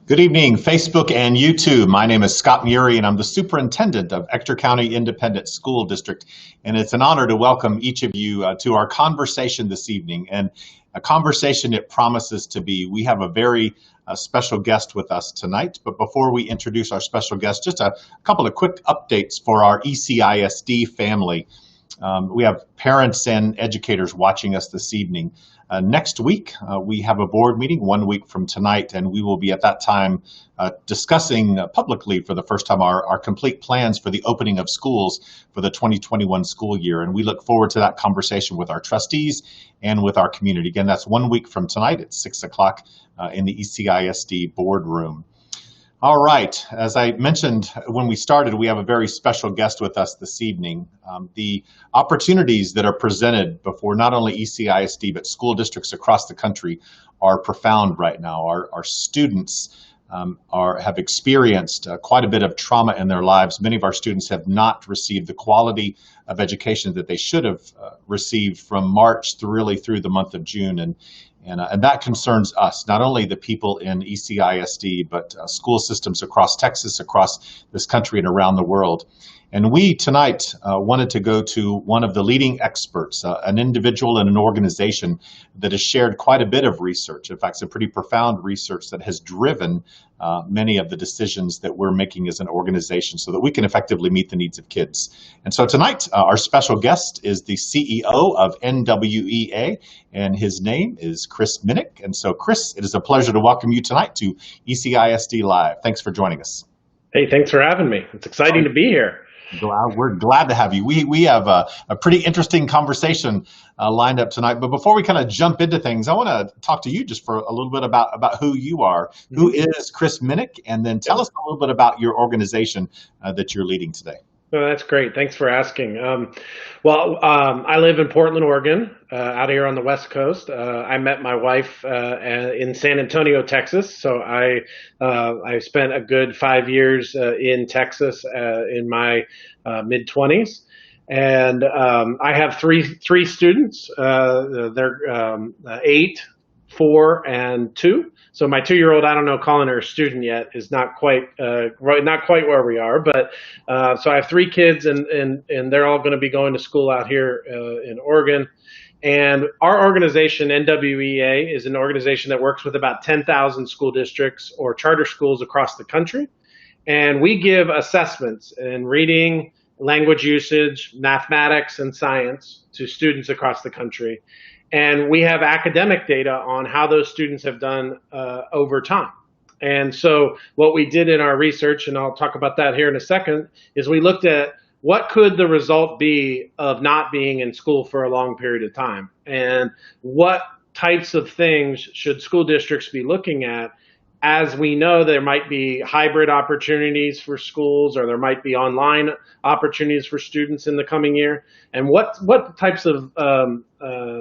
Good evening, Facebook and YouTube. My name is Scott Muri, and I'm the superintendent of Ector County Independent School District. And it's an honor to welcome each of you to our conversation this evening, and a conversation it promises to be. We have a very special guest with us tonight, but before we introduce our special guest, just a couple of quick updates for our ECISD family. We have parents and educators watching us this evening. Next week, we have a board meeting 1 week from tonight, and we will be at that time discussing publicly for the first time our complete plans for the opening of schools for the 2021 school year. And we look forward to that conversation with our trustees and with our community. Again, that's 1 week from tonight at 6 o'clock in the ECISD boardroom. All right, as I mentioned when we started, we have a very special guest with us this evening. The opportunities that are presented before not only ECISD but school districts across the country are profound right now. Our students have experienced quite a bit of trauma in their lives. Many of our students have not received the quality of education that they should have received from March through the month of June. And that concerns us, not only the people in ECISD, but school systems across Texas, across this country, and around the world. And we tonight wanted to go to one of the leading experts, an individual and an organization that has shared quite a bit of research. In fact, some pretty profound research that has driven many of the decisions that we're making as an organization so that we can effectively meet the needs of kids. And so tonight, our special guest is the CEO of NWEA, and his name is Chris Minnich. And so, Chris, it is a pleasure to welcome you tonight to ECISD Live. Thanks for joining us. Hey, thanks for having me. It's exciting to be here. We're glad to have you. We have a pretty interesting conversation lined up tonight. But before we kind of jump into things, I want to talk to you just for a little bit about who you are. Who is Chris Minnich? And then tell us a little bit about your organization that you're leading today. Oh, that's great. Thanks for asking. I live in Portland, Oregon, out here on the West Coast. I met my wife in San Antonio, Texas. So I spent a good 5 years in Texas in my mid-20s. And I have three students. They're 8, 4, and 2. So my 2-year-old, I don't know, calling her a student yet is not quite where we are. But so I have 3 kids, and they're all going to be going to school out here in Oregon. And our organization, NWEA, is an organization that works with about 10,000 school districts or charter schools across the country. And we give assessments in reading, language usage, mathematics, and science to students across the country. And we have academic data on how those students have done over time. And so what we did in our research, and I'll talk about that here in a second, is we looked at what could the result be of not being in school for a long period of time, and what types of things should school districts be looking at. As we know, there might be hybrid opportunities for schools, or there might be online opportunities for students in the coming year. And what types of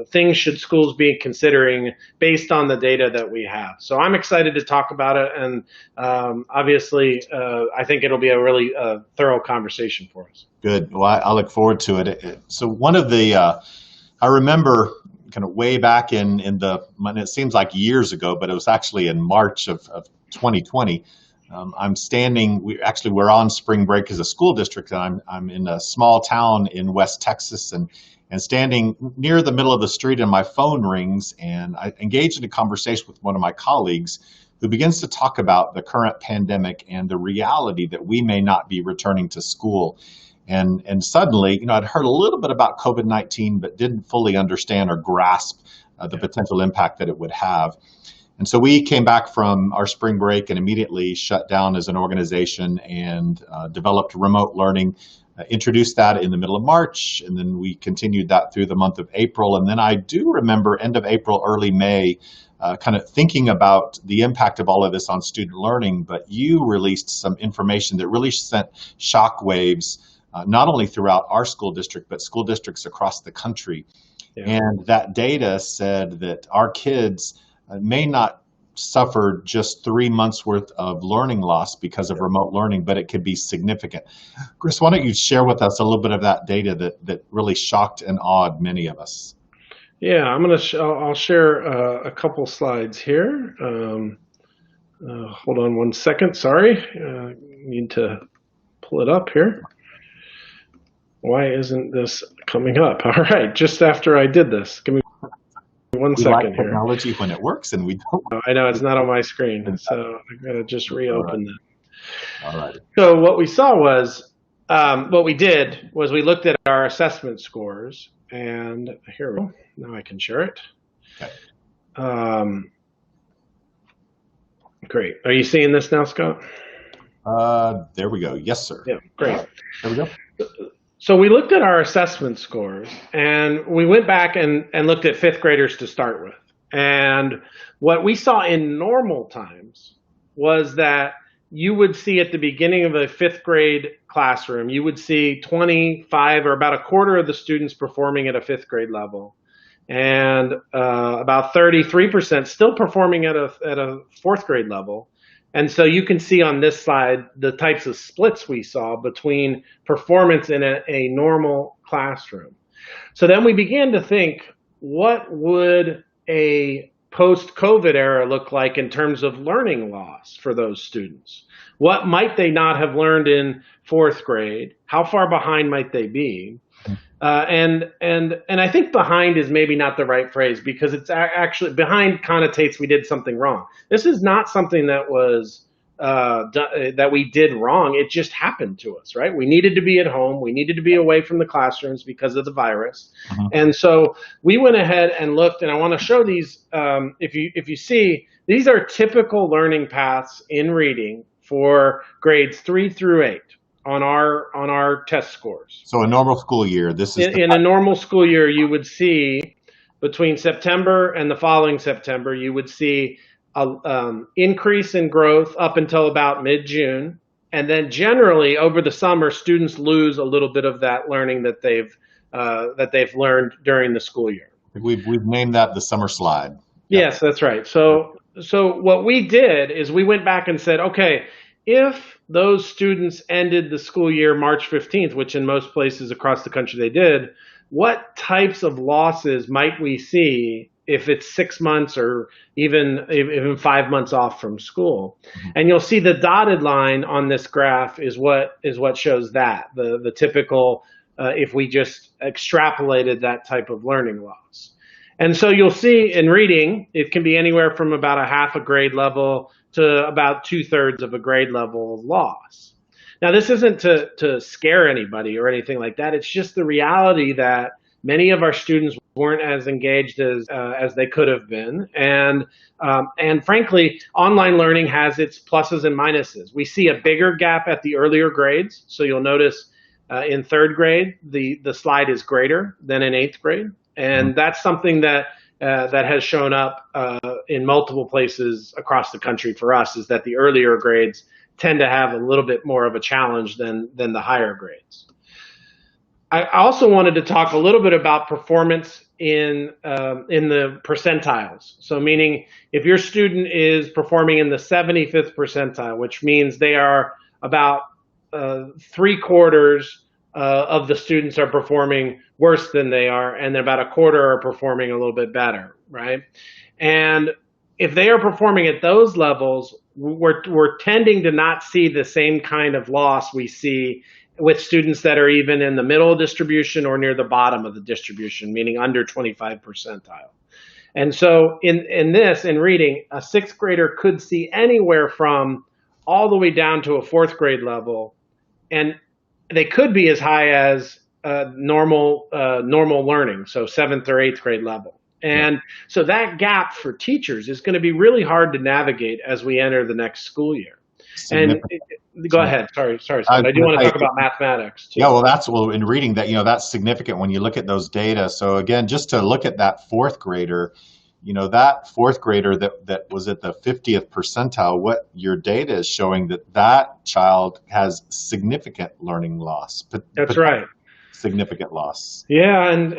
things should schools be considering based on the data that we have? So I'm excited to talk about it, and obviously I think it'll be a really thorough conversation for us. Good. Well, I look forward to it. So one of the, I remember kind of way back in it seems like years ago, but it was actually in March of 2020. I'm standing, we're on spring break as a school district, and I'm in a small town in West Texas, and standing near the middle of the street, and my phone rings, and I engage in a conversation with one of my colleagues who begins to talk about the current pandemic and the reality that we may not be returning to school. And suddenly, I'd heard a little bit about COVID-19, but didn't fully understand or grasp the potential impact that it would have. And so we came back from our spring break and immediately shut down as an organization and developed remote learning, introduced that in the middle of March, and then we continued that through the month of April. And then I do remember end of April, early May, kind of thinking about the impact of all of this on student learning, but you released some information that really sent shockwaves not only throughout our school district, but school districts across the country. Yeah. And that data said that our kids may not suffer just 3 months worth of learning loss because of remote learning, but it could be significant. Chris, why don't you share with us a little bit of that data that really shocked and awed many of us? Yeah, I'll share a couple slides here. Hold on one second. Sorry. Need to pull it up here. Why isn't this coming up? All right. Just after I did this. Give me one second like technology when it works, and we don't. I know it's not on my screen, so I gotta just reopen that. All right. So what we saw was, what we did was we looked at our assessment scores, and here we go. Now I can share it. Okay. Great. Are you seeing this now, Scott? There we go. Yes, sir. Yeah, great. There we go. So we looked at our assessment scores, and we went back and looked at fifth graders to start with. And what we saw in normal times was that you would see at the beginning of a fifth grade classroom, you would see 25 or about a quarter of the students performing at a fifth grade level, and about 33% still performing at a fourth grade level. And so you can see on this slide the types of splits we saw between performance in a normal classroom. So then we began to think, what would a post-COVID era look like in terms of learning loss for those students? What might they not have learned in fourth grade? How far behind might they be? And I think behind is maybe not the right phrase, because it's actually, behind connotates we did something wrong. This is not something that was that we did wrong. It just happened to us, right? We needed to be at home. We needed to be away from the classrooms because of the virus. And so we went ahead and looked, and I want to show these. If you see, these are typical learning paths in reading for grades 3 through 8. On our test scores. So a normal school year, this is in a normal school year, you would see between September and the following September, you would see a increase in growth up until about mid-June, and then generally over the summer, students lose a little bit of that learning that they've learned during the school year. We've named that the summer slide. Yes, that's right. So what we did is we went back and said, okay, if those students ended the school year March 15th, which in most places across the country they did, what types of losses might we see if it's 6 months or even 5 months off from school? And you'll see the dotted line on this graph is what shows that, the typical, if we just extrapolated that type of learning loss. And so you'll see in reading, it can be anywhere from about a half a grade level to about 2/3 of a grade level of loss. Now, this isn't to scare anybody or anything like that. It's just the reality that many of our students weren't as engaged as they could have been. And frankly, online learning has its pluses and minuses. We see a bigger gap at the earlier grades. So you'll notice in third grade, the slide is greater than in eighth grade. And that's something that has shown up in multiple places across the country for us, is that the earlier grades tend to have a little bit more of a challenge than the higher grades. I also wanted to talk a little bit about performance in the percentiles. So meaning if your student is performing in the 75th percentile, which means they are about 3/4 of the students are performing worse than they are, and about a quarter are performing a little bit better, right? And if they are performing at those levels, we're tending to not see the same kind of loss we see with students that are even in the middle distribution or near the bottom of the distribution, meaning under 25 percentile. And so in reading, a sixth grader could see anywhere from all the way down to a fourth grade level, and they could be as high as normal learning, so 7th or 8th grade level. And so that gap for teachers is going to be really hard to navigate as we enter the next school year. And go ahead. Sorry, Scott. I do want to talk about mathematics too. Yeah, in reading that, that's significant when you look at those data. So again, just to look at that fourth grader, that fourth grader that was at the 50th percentile, what your data is showing that child has significant learning loss. That's right. Significant loss. Yeah, and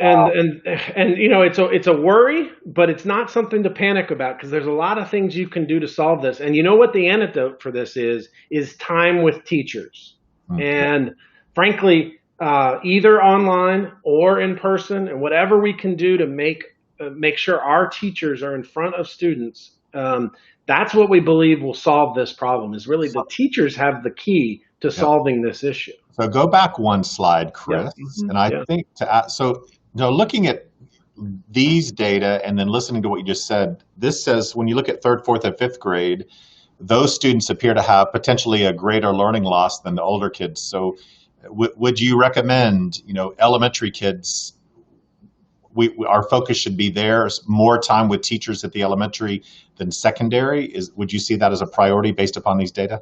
it's a worry, but it's not something to panic about, because there's a lot of things you can do to solve this. And you know what the antidote for this is time with teachers. And frankly, either online or in person, and whatever we can do to make sure our teachers are in front of students That's what we believe will solve this problem, is really the teachers have the key to solving this issue. So go back one slide, Chris. And I think looking at these data and then listening to what you just said, this says when you look at third, fourth, and fifth grade, those students appear to have potentially a greater learning loss than the older kids. So would you recommend, elementary kids, our focus should be there, more time with teachers at the elementary than secondary? Would you see that as a priority based upon these data?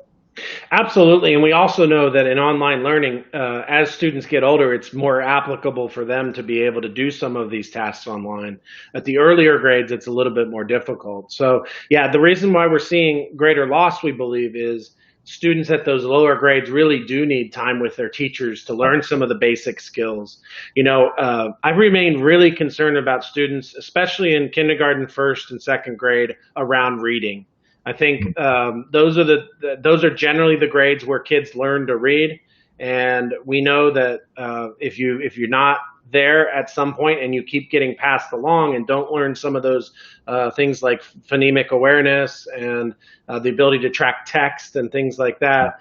Absolutely. And we also know that in online learning, as students get older, it's more applicable for them to be able to do some of these tasks online. At the earlier grades, it's a little bit more difficult. So yeah, the reason why we're seeing greater loss, we believe, is students at those lower grades really do need time with their teachers to learn some of the basic skills. I remain really concerned about students, especially in kindergarten, first and second grade, around reading. I think those are generally the grades where kids learn to read, and we know that if you're not there at some point and you keep getting passed along and don't learn some of those things like phonemic awareness and the ability to track text and things like that,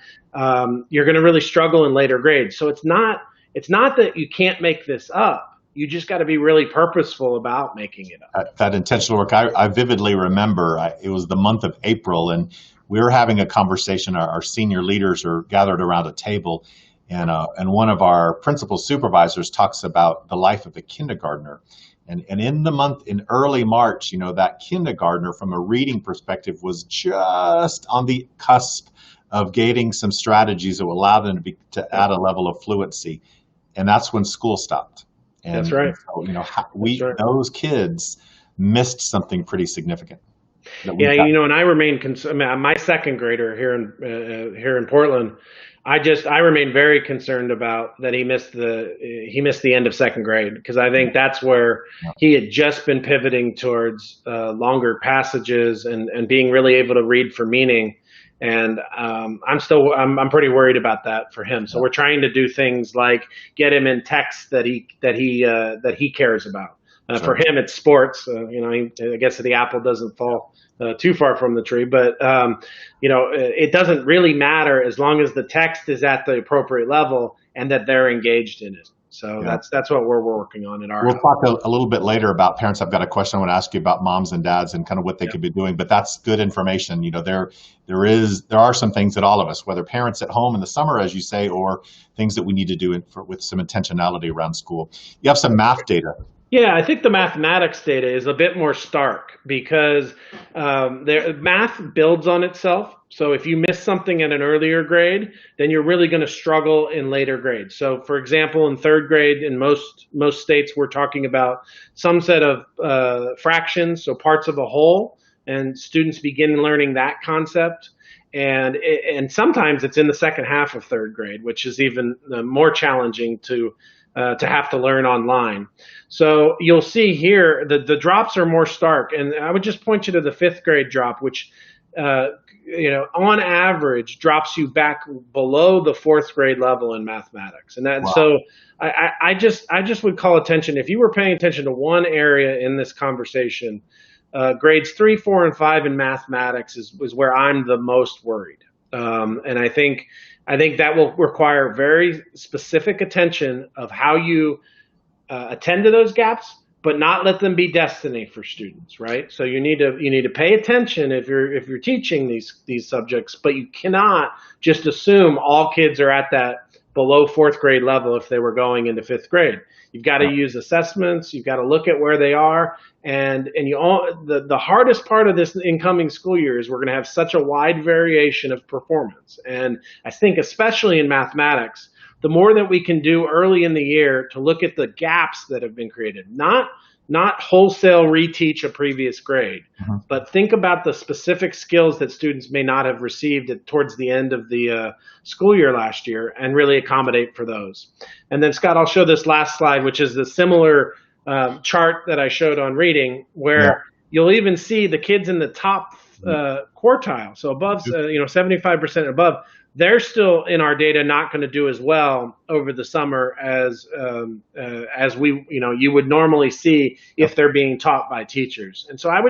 you're going to really struggle in later grades. So it's not that you can't make this up. You just got to be really purposeful about making it up. That intentional work, I vividly remember, it was the month of April, and we were having a conversation. Our senior leaders are gathered around a table, and one of our principal supervisors talks about the life of a kindergartner. And in early March, that kindergartner from a reading perspective was just on the cusp of gaining some strategies that would allow them to add a level of fluency. And that's when school stopped. And that's right. So, those kids missed something pretty significant. Yeah, and I remain concerned. My second grader here in Portland, I remain very concerned about that he missed the end of second grade, because I think that's where he had just been pivoting towards longer passages and being really able to read for meaning. And I'm pretty worried about that for him. So we're trying to do things like get him in texts that he cares about. For him, it's sports. I guess the apple doesn't fall too far from the tree, but it doesn't really matter as long as the text is at the appropriate level and that they're engaged in it. So that's what we're working on in our. We'll talk a little bit later about parents. I've got a question I want to ask you about moms and dads and kind of what they could be doing. But that's good information. There are some things that all of us, whether parents at home in the summer, as you say, or things that we need to do with some intentionality around school. You have some math data. Yeah, I think the mathematics data is a bit more stark because math builds on itself. So if you miss something at an earlier grade, then you're really going to struggle in later grades. So for example, in third grade, in most states, we're talking about some set of fractions, so parts of a whole, and students begin learning that concept. And sometimes it's in the second half of third grade, which is even more challenging to have to learn online. So you'll see here the drops are more stark. And I would just point you to the fifth grade drop, which on average drops you back below the fourth grade level in mathematics. And so I just would call attention, if you were paying attention to one area in this conversation, grades 3, 4, and 5 in mathematics is where I'm the most worried. And I think that will require very specific attention of how you attend to those gaps, but not let them be destiny for students, right? So you need to pay attention if you're teaching these subjects, but you cannot just assume all kids are at that below fourth grade level if they were going into fifth grade. You've got to use assessments. You've got to look at where they are, and the hardest part of this incoming school year is we're going to have such a wide variation of performance. And I think especially in mathematics, the more that we can do early in the year to look at the gaps that have been created, not wholesale reteach a previous grade, but think about the specific skills that students may not have received towards the end of the school year last year and really accommodate for those. And then Scott, I'll show this last slide, which is the similar chart that I showed on reading, where you'll even see the kids in the top quartile, so above 75% above, they're still in our data not going to do as well over the summer as you would normally see if they're being taught by teachers. And so I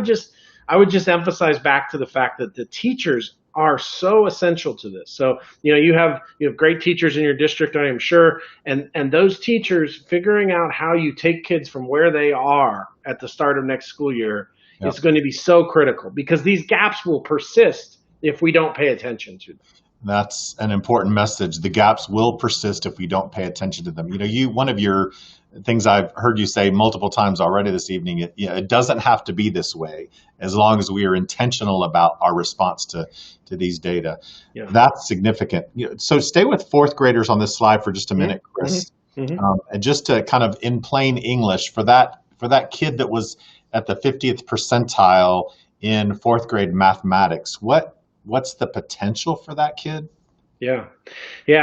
I would just emphasize back to the fact that the teachers are so essential to this. So, you have great teachers in your district, I am sure, and those teachers figuring out how you take kids from where they are at the start of next school year is going to be so critical, because these gaps will persist if we don't pay attention to them. That's an important message. The gaps will persist if we don't pay attention to them. One of your things I've heard you say multiple times already this evening, it doesn't have to be this way as long as we are intentional about our response to these data. Yeah. That's significant. So stay with fourth graders on this slide for just a minute, Chris. Mm-hmm. And just to kind of in plain English, for that kid that was at the 50th percentile in fourth grade mathematics, what's the potential for that kid? Yeah.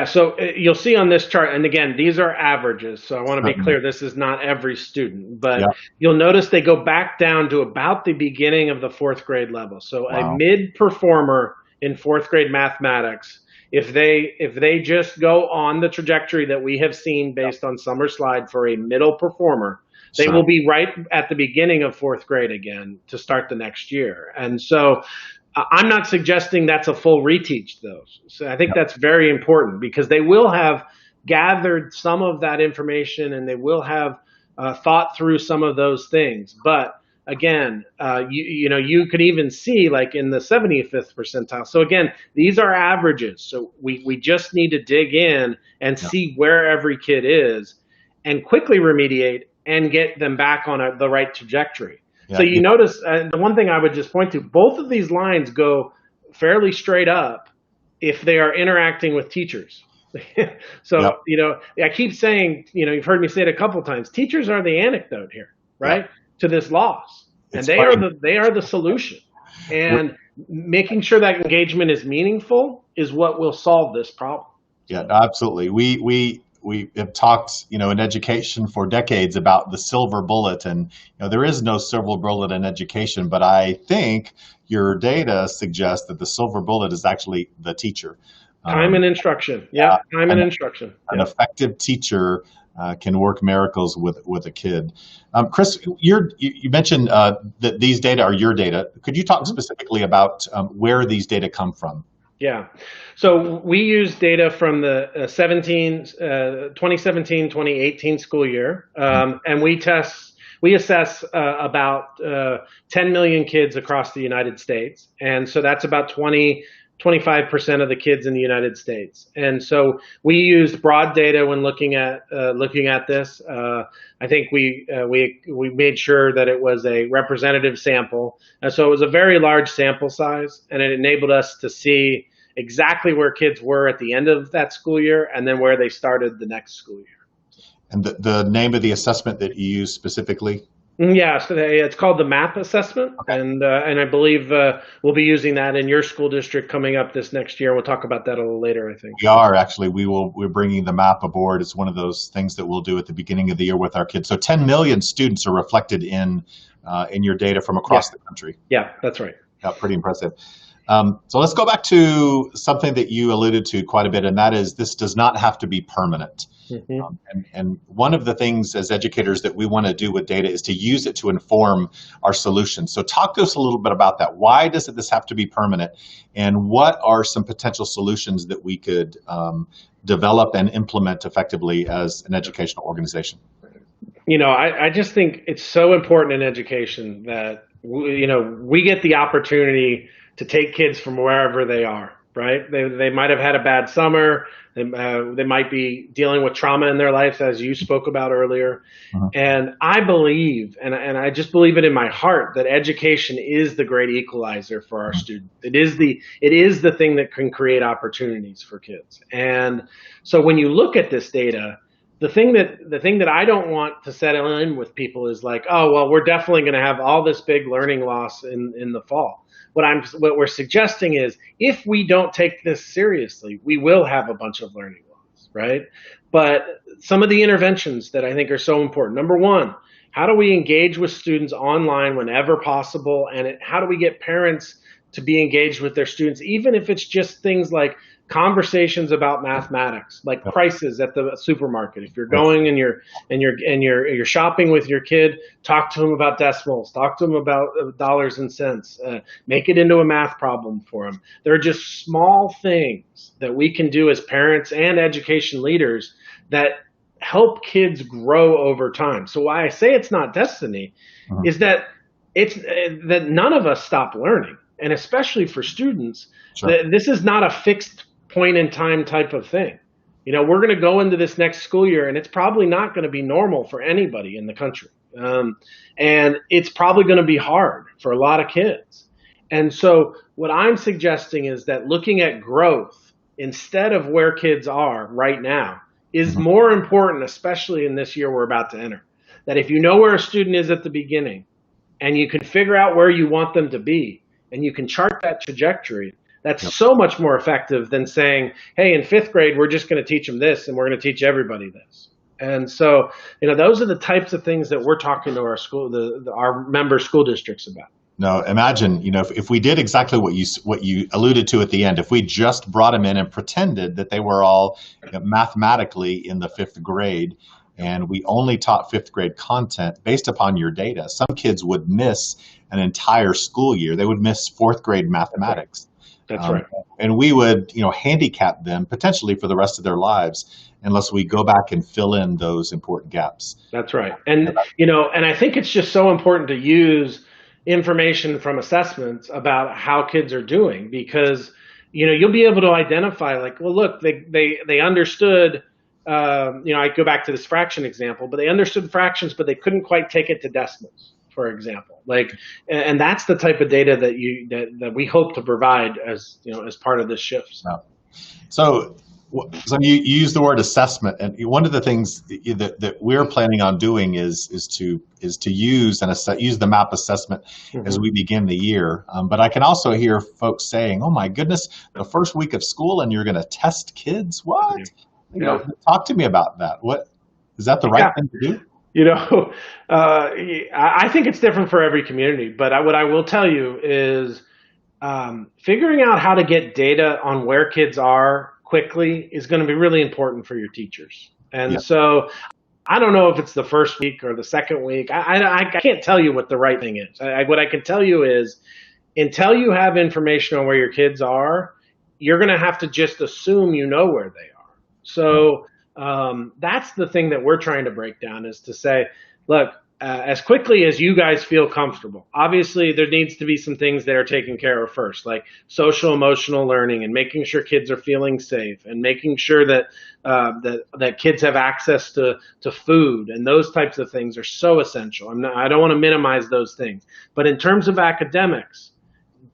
So you'll see on this chart, and again, these are averages. So I want to be clear, this is not every student, but you'll notice they go back down to about the beginning of the fourth grade level. So a mid performer in fourth grade mathematics, if they just go on the trajectory that we have seen based on Summer's slide for a middle performer, they will be right at the beginning of fourth grade again to start the next year. And so I'm not suggesting that's a full reteach, though. So I think that's very important, because they will have gathered some of that information and they will have thought through some of those things. But again, you could even see like in the 75th percentile. So again, these are averages. So we just need to dig in and see where every kid is and quickly remediate and get them back on the right trajectory. So you notice, the one thing I would just point to, both of these lines go fairly straight up if they are interacting with teachers. So, I keep saying, you've heard me say it a couple times, teachers are the antidote here, right, to this loss. And they are the solution. And making sure that engagement is meaningful is what will solve this problem. Yeah, absolutely. We have talked, in education for decades about the silver bullet, and there is no silver bullet in education. But I think your data suggests that the silver bullet is actually the teacher. Time and instruction. Time and instruction. An effective teacher can work miracles with a kid. Chris, you mentioned that these data are your data. Could you talk specifically about where these data come from? Yeah. So we use data from the 2017-2018 school year, and we assess about 10 million kids across the United States. And so that's about 25% of the kids in the United States. And so we used broad data when looking at this. I think we made sure that it was a representative sample. And so it was a very large sample size, and it enabled us to see exactly where kids were at the end of that school year and then where they started the next school year. And the name of the assessment that you use specifically? Yeah, so it's called the MAP assessment, and I believe we'll be using that in your school district coming up this next year. We'll talk about that a little later, I think. We are actually. We're bringing the MAP aboard. It's one of those things that we'll do at the beginning of the year with our kids. So 10 million students are reflected in your data from across the country. Yeah, that's right. Yeah, pretty impressive. So let's go back to something that you alluded to quite a bit, and that is this does not have to be permanent. Mm-hmm. And one of the things as educators that we want to do with data is to use it to inform our solutions. So talk to us a little bit about that. Why does this have to be permanent? And what are some potential solutions that we could develop and implement effectively as an educational organization? I just think it's so important in education that, we get the opportunity to take kids from wherever they are, right? They might have had a bad summer. They might be dealing with trauma in their life, as you spoke about earlier. Uh-huh. And I believe, and I just believe it in my heart, that education is the great equalizer for our students. It is the thing that can create opportunities for kids. And so when you look at this data, the thing that I don't want to settle in with people is like, oh, well, we're definitely going to have all this big learning loss in the fall. What we're suggesting is, if we don't take this seriously, we will have a bunch of learning loss, right? But some of the interventions that I think are so important. Number one, how do we engage with students online whenever possible? And how do we get parents to be engaged with their students, even if it's just things like conversations about mathematics, like prices at the supermarket. If you're going and you're shopping with your kid, talk to them about decimals, talk to them about dollars and cents, make it into a math problem for them. There are just small things that we can do as parents and education leaders that help kids grow over time. So why I say it's not destiny is that it's that none of us stop learning, and especially for students, this is not a fixed point in time type of thing. You know, we're going to go into this next school year, and it's probably not going to be normal for anybody in the country, and it's probably going to be hard for a lot of kids. And so what I'm suggesting is that looking at growth instead of where kids are right now is more important, especially in this year we're about to enter. That if you know where a student is at the beginning and you can figure out where you want them to be and you can chart that trajectory, that's so much more effective than saying, hey, in 5th grade, we're just going to teach them this and we're going to teach everybody this. And so, you know, those are the types of things that we're talking to our school, our member school districts about. No, imagine, you know, if we did exactly what you alluded to at the end, if we just brought them in and pretended that they were all mathematically in the 5th grade, and we only taught 5th grade content based upon your data, some kids would miss an entire school year. They would miss 4th grade mathematics. That's right. And we would, you know, handicap them potentially for the rest of their lives unless we go back and fill in those important gaps. That's right. And, you know, and I think it's just so important to use information from assessments about how kids are doing, because, you know, you'll be able to identify, like, well, look, they understood, you know, I go back to this fraction example, but they understood fractions, but they couldn't quite take it to decimals, for example. Like, and that's the type of data that we hope to provide as, you know, as part of this shift. So you use the word assessment, and one of the things that we're planning on doing is to use the MAP assessment as we begin the year. But I can also hear folks saying, "Oh my goodness, the first week of school, and you're going to test kids? What? You know, talk to me about that. What is that the right thing to do?" You know, I think it's different for every community. But what I will tell you is figuring out how to get data on where kids are quickly is going to be really important for your teachers. And so I don't know if it's the first week or the second week. I can't tell you what the right thing is. What I can tell you is until you have information on where your kids are, you're going to have to just assume you know where they are. So that's the thing that we're trying to break down, is to say, look, as quickly as you guys feel comfortable. Obviously, there needs to be some things that are taken care of first, like social emotional learning and making sure kids are feeling safe and making sure that that kids have access to food, and those types of things are so essential. I don't want to minimize those things. But in terms of academics,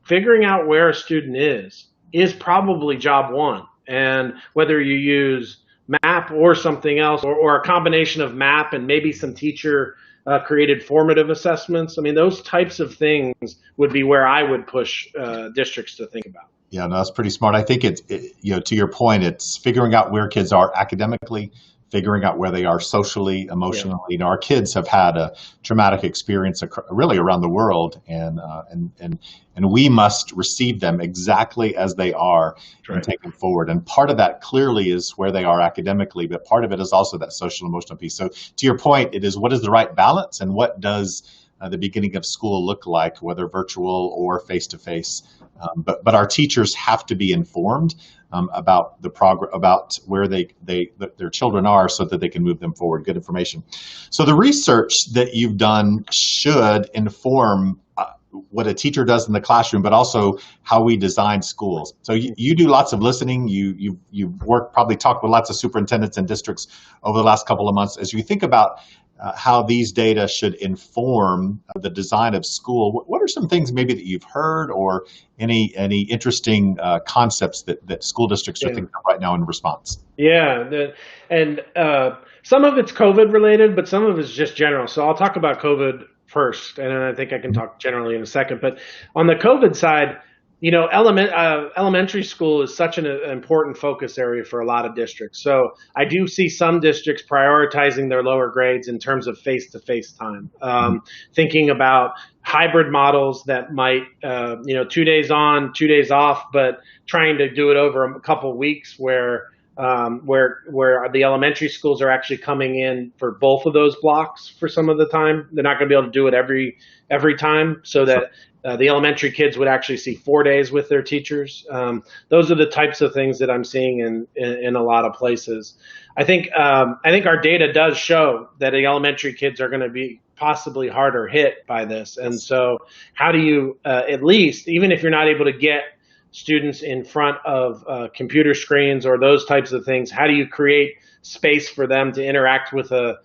figuring out where a student is probably job one. And whether you use MAP or something else, or a combination of MAP and maybe some teacher created formative assessments. I mean, those types of things would be where I would push districts to think about. Yeah, no, that's pretty smart. I think you know, to your point, it's figuring out where kids are academically, figuring out where they are socially, emotionally. You know, our kids have had a traumatic experience really around the world, and we must receive them exactly as they are and take them forward. And part of that clearly is where they are academically, but part of it is also that social emotional piece. So to your point, it is, what is the right balance, and what does the beginning of school look like, whether virtual or face-to-face? But our teachers have to be informed about the progress, about where their children are, so that they can move them forward. Good information. So the research that you've done should inform what a teacher does in the classroom, but also how we design schools. So you do lots of listening. You've probably talked with lots of superintendents and districts over the last couple of months. As you think about how these data should inform the design of school, what are some things maybe that you've heard, or any interesting concepts that school districts are thinking of right now in response? Yeah, some of it's COVID related, but some of it's just general. So I'll talk about COVID first, and then I think I can talk generally in a second. But on the COVID side, Elementary school is such an important focus area for a lot of districts. So I do see some districts prioritizing their lower grades in terms of face-to-face time, thinking about hybrid models that might, 2 days on, 2 days off, but trying to do it over a couple of weeks where the elementary schools are actually coming in for both of those blocks for some of the time. They're not going to be able to do it every time, so that the elementary kids would actually see 4 days with their teachers. Those are the types of things that I'm seeing in a lot of places. I think our data does show that the elementary kids are going to be possibly harder hit by this. And so how do you, at least, even if you're not able to get students in front of computer screens or those types of things, how do you create space for them to interact with an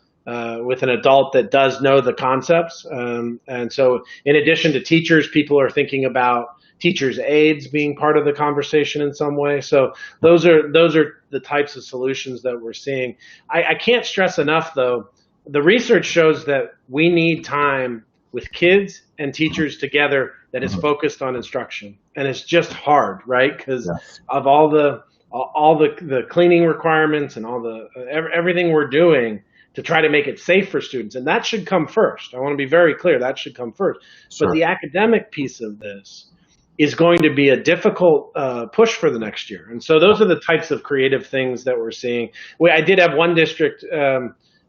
adult that does know the concepts? And so in addition to teachers, people are thinking about teachers' aides being part of the conversation in some way. So those are the types of solutions that we're seeing. I can't stress enough, though, the research shows that we need time with kids and teachers together that is focused on instruction. And it's just hard, right? Because of all the cleaning requirements and all the everything we're doing to try to make it safe for students. And that should come first. I want to be very clear, that should come first. Sure. But the academic piece of this is going to be a difficult push for the next year. And so those are the types of creative things that we're seeing. I did have one district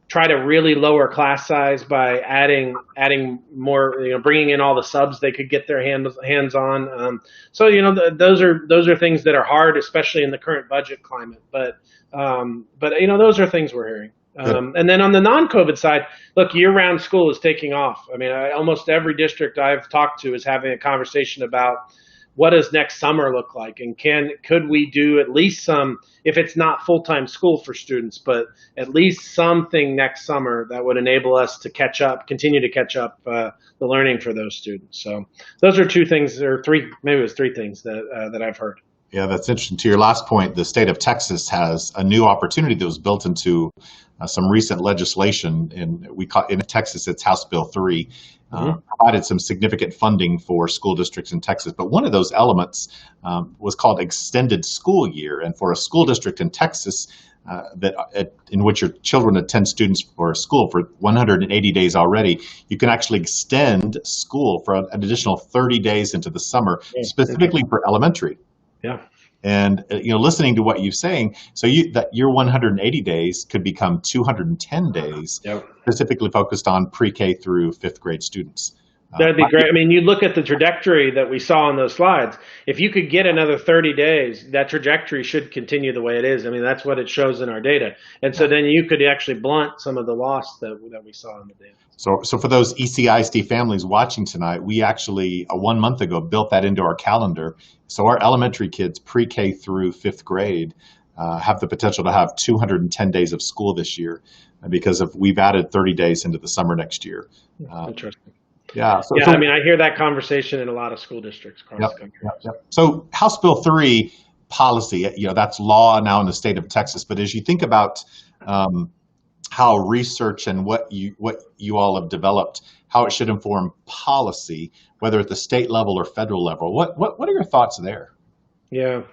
try to really lower class size by adding more, bringing in all the subs they could get their hands on. So those are things that are hard, especially in the current budget climate. But those are things we're hearing. And then on the non-COVID side, look, year-round school is taking off. I mean, almost every district I've talked to is having a conversation about what does next summer look like, and could we do at least some, if it's not full-time school for students, but at least something next summer that would enable us to continue to catch up the learning for those students. So those are two things, or three, maybe it was three things that I've heard. Yeah, that's interesting. To your last point, the state of Texas has a new opportunity that was built into some recent legislation. In Texas, it's House Bill 3. Provided some significant funding for school districts in Texas. But one of those elements was called extended school year. And for a school district in Texas in which your children attend students for school for 180 days already, you can actually extend school for an additional 30 days into the summer, specifically for elementary. Yeah. And listening to what you're saying, so that your 180 days could become 210 days, specifically focused on pre-K through fifth grade students. That'd be great. I mean, you look at the trajectory that we saw on those slides. If you could get another 30 days, that trajectory should continue the way it is. I mean, that's what it shows in our data. And so then you could actually blunt some of the loss that we saw in the data. So for those ECISD families watching tonight, we actually 1 month ago built that into our calendar. So our elementary kids, pre-K through fifth grade, have the potential to have 210 days of school this year because we've added 30 days into the summer next year. Interesting. Yeah. I mean, I hear that conversation in a lot of school districts across the country. So House Bill 3 policy, that's law now in the state of Texas. But as you think about how research and what you all have developed, how it should inform policy, whether at the state level or federal level, what are your thoughts there? Yeah.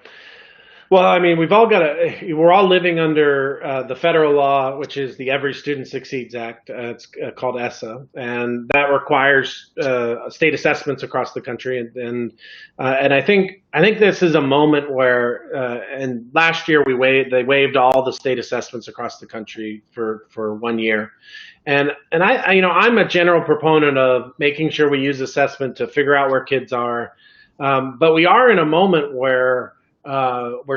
Well, I mean, we're all living under the federal law, which is the Every Student Succeeds Act. It's called ESSA, and that requires state assessments across the country. And I think this is a moment where, and last year they waived all the state assessments across the country for 1 year. And I'm a general proponent of making sure we use assessment to figure out where kids are. But we are in a moment where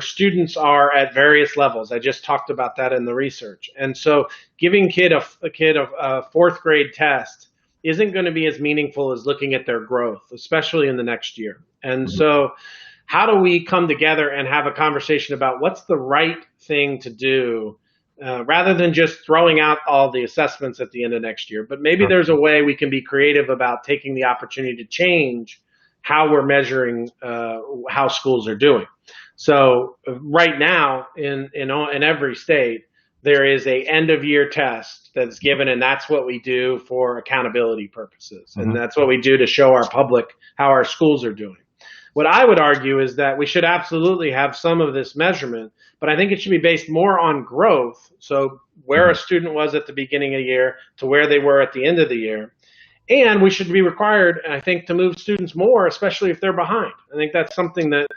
students are at various levels. I just talked about that in the research. And so giving a kid a fourth grade test isn't going to be as meaningful as looking at their growth, especially in the next year. And so how do we come together and have a conversation about what's the right thing to do rather than just throwing out all the assessments at the end of next year? But maybe there's a way we can be creative about taking the opportunity to change how we're measuring how schools are doing. So right now in every state, there is a end of year test that's given, and that's what we do for accountability purposes. And that's what we do to show our public how our schools are doing. what I would argue is that we should absolutely have some of this measurement, but I think it should be based more on growth. So where a student was at the beginning of the year to where they were at the end of the year. And we should be required, I think, to move students more, especially if they're behind. I think that's something that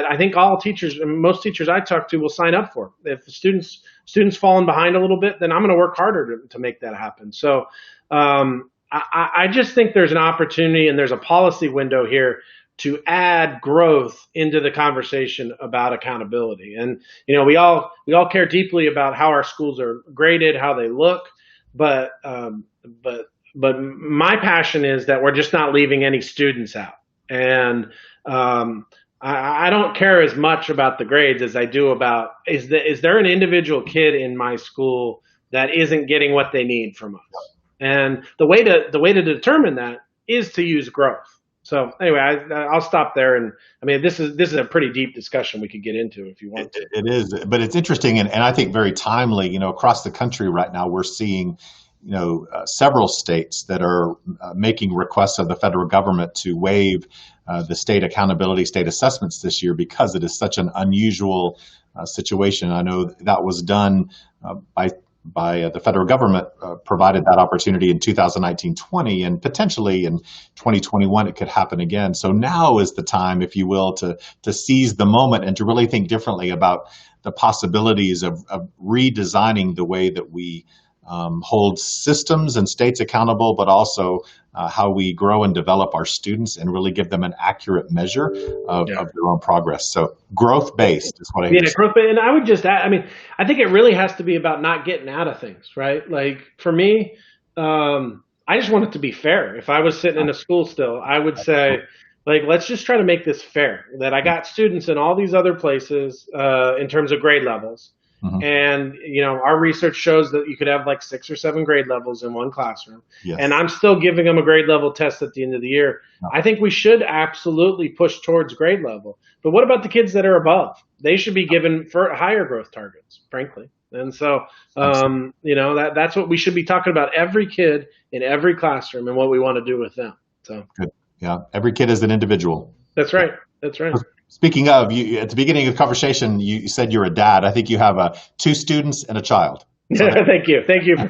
I think all teachers and most teachers I talk to will sign up for. If the students falling behind a little bit, then I'm going to work harder to make that happen. So I just think there's an opportunity and there's a policy window here to add growth into the conversation about accountability. And we all care deeply about how our schools are graded, how they look, but my passion is that we're just not leaving any students out. And I don't care as much about the grades as I do about is there an individual kid in my school that isn't getting what they need from us? And the way to determine that is to use growth. So anyway, I'll stop there. And I mean, this is a pretty deep discussion we could get into if you want to. It is, but it's interesting and I think very timely. Across the country right now, we're seeing several states that are making requests of the federal government to waive the state accountability, state assessments this year because it is such an unusual situation. I know that was done by the federal government, provided that opportunity in 2019-20, and potentially in 2021 it could happen again. So now is the time, if you will, to seize the moment and to really think differently about the possibilities of redesigning the way that we hold systems and states accountable, but also how we grow and develop our students and really give them an accurate measure of their own progress. So growth-based is what I hear. Yeah, growth-based. And I would just add, I think it really has to be about not getting out of things, right? Like for me, I just want it to be fair. If I was sitting in a school still, I would say, let's just try to make this fair, that I got students in all these other places in terms of grade levels. Mm-hmm. And, our research shows that you could have 6 or 7 grade levels in one classroom. Yes. And I'm still giving them a grade level test at the end of the year. No. I think we should absolutely push towards grade level. But what about the kids that are above? They should be given for higher growth targets, frankly. And so, that's what we should be talking about, every kid in every classroom and what we want to do with them. So good. Yeah. Every kid is an individual. That's right. That's right. Speaking of, you at the beginning of the conversation, you said you're a dad. I think you have 2 students and a child. So Thank you.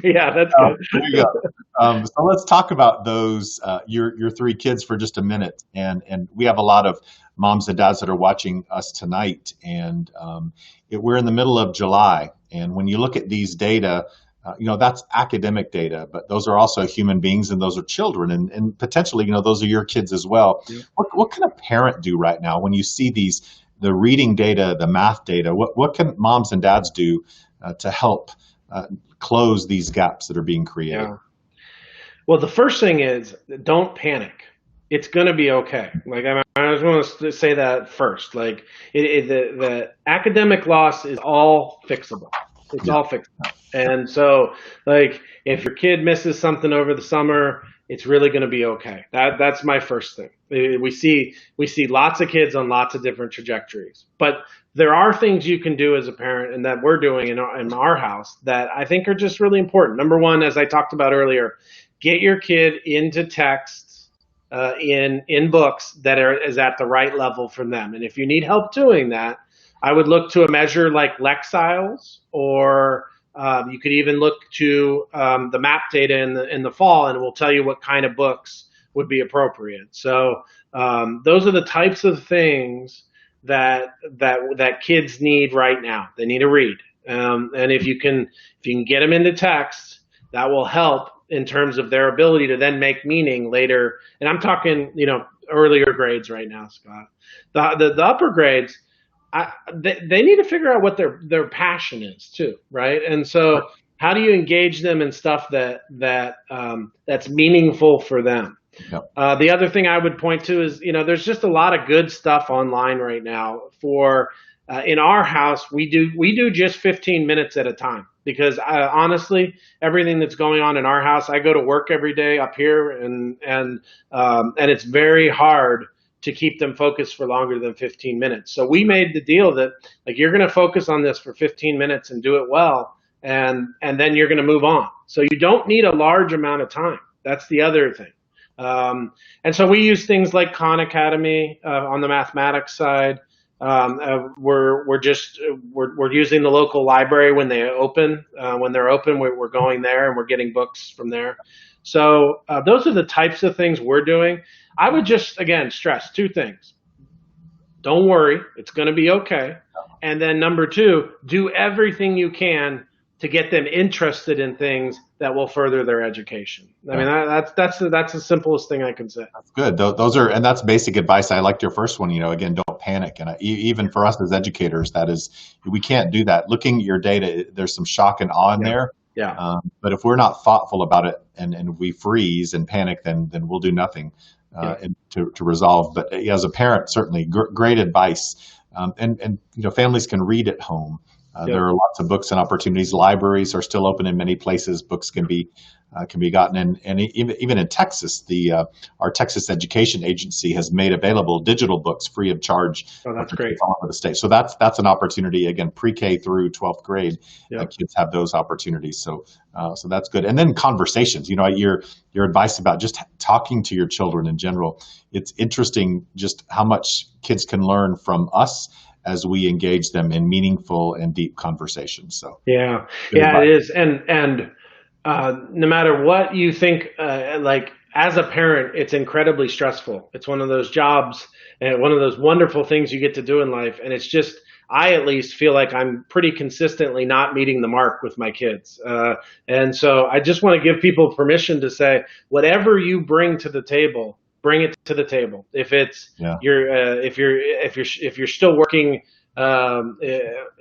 Yeah, that's good. There you go. So let's talk about those, your 3 kids for just a minute. And we have a lot of moms and dads that are watching us tonight. And we're in the middle of July. And when you look at these data, that's academic data, but those are also human beings and those are children and potentially, those are your kids as well. Yeah. What can a parent do right now when you see the reading data, the math data? What can moms and dads do to help close these gaps that are being created? Yeah. Well, the first thing is don't panic. It's going to be okay. I just want to say that first. The academic loss is all fixable. It's all fixable. And so, if your kid misses something over the summer, it's really going to be okay. That's my first thing. We see lots of kids on lots of different trajectories, but there are things you can do as a parent and that we're doing in our house that I think are just really important. Number one, as I talked about earlier, get your kid into texts in books that is at the right level for them. And if you need help doing that, I would look to a measure like Lexiles, or you could even look to the MAP data in the fall, and it will tell you what kind of books would be appropriate. So those are the types of things that kids need right now. They need to read, and if you can get them into text, that will help in terms of their ability to then make meaning later. And I'm talking, earlier grades right now, Scott. The upper grades. They need to figure out what their passion is too, right? And so, how do you engage them in stuff that's meaningful for them? Yep. The other thing I would point to is, there's just a lot of good stuff online right now. For in our house, we do just 15 minutes at a time because honestly, everything that's going on in our house, I go to work every day up here, and it's very hard to keep them focused for longer than 15 minutes. So we made the deal that you're going to focus on this for 15 minutes and do it well, and then you're going to move on. So you don't need a large amount of time. That's the other thing. And so we use things like Khan Academy on the mathematics side. We're using the local library when they open. When they're open, we're going there and we're getting books from there. So those are the types of things we're doing. I would just, again, stress two things. Don't worry, it's going to be okay. And then number two, do everything you can to get them interested in things that will further their education. I mean, that's the simplest thing I can say. That's good. And that's basic advice. I liked your first one. Again, don't panic. And even for us as educators, we can't do that. Looking at your data, there's some shock and awe in there. Yeah. But if we're not thoughtful about it and we freeze and panic, then we'll do nothing to resolve. But as a parent, certainly great advice. And families can read at home. There are lots of books and opportunities. Libraries are still open in many places. Books can be gotten, and even in Texas, our Texas Education Agency has made available digital books free of charge. Oh, that's great. All over the state. So that's an opportunity. Again, pre-K through 12th grade, kids have those opportunities. So that's good. And then conversations. Your advice about just talking to your children in general. It's interesting just how much kids can learn from us as we engage them in meaningful and deep conversations. So it is. And no matter what you think, like as a parent, it's incredibly stressful. It's one of those jobs and one of those wonderful things you get to do in life. And it's just, I at least feel like I'm pretty consistently not meeting the mark with my kids. And so I just want to give people permission to say, whatever you bring to the table, bring it to the table. If it's if you're still working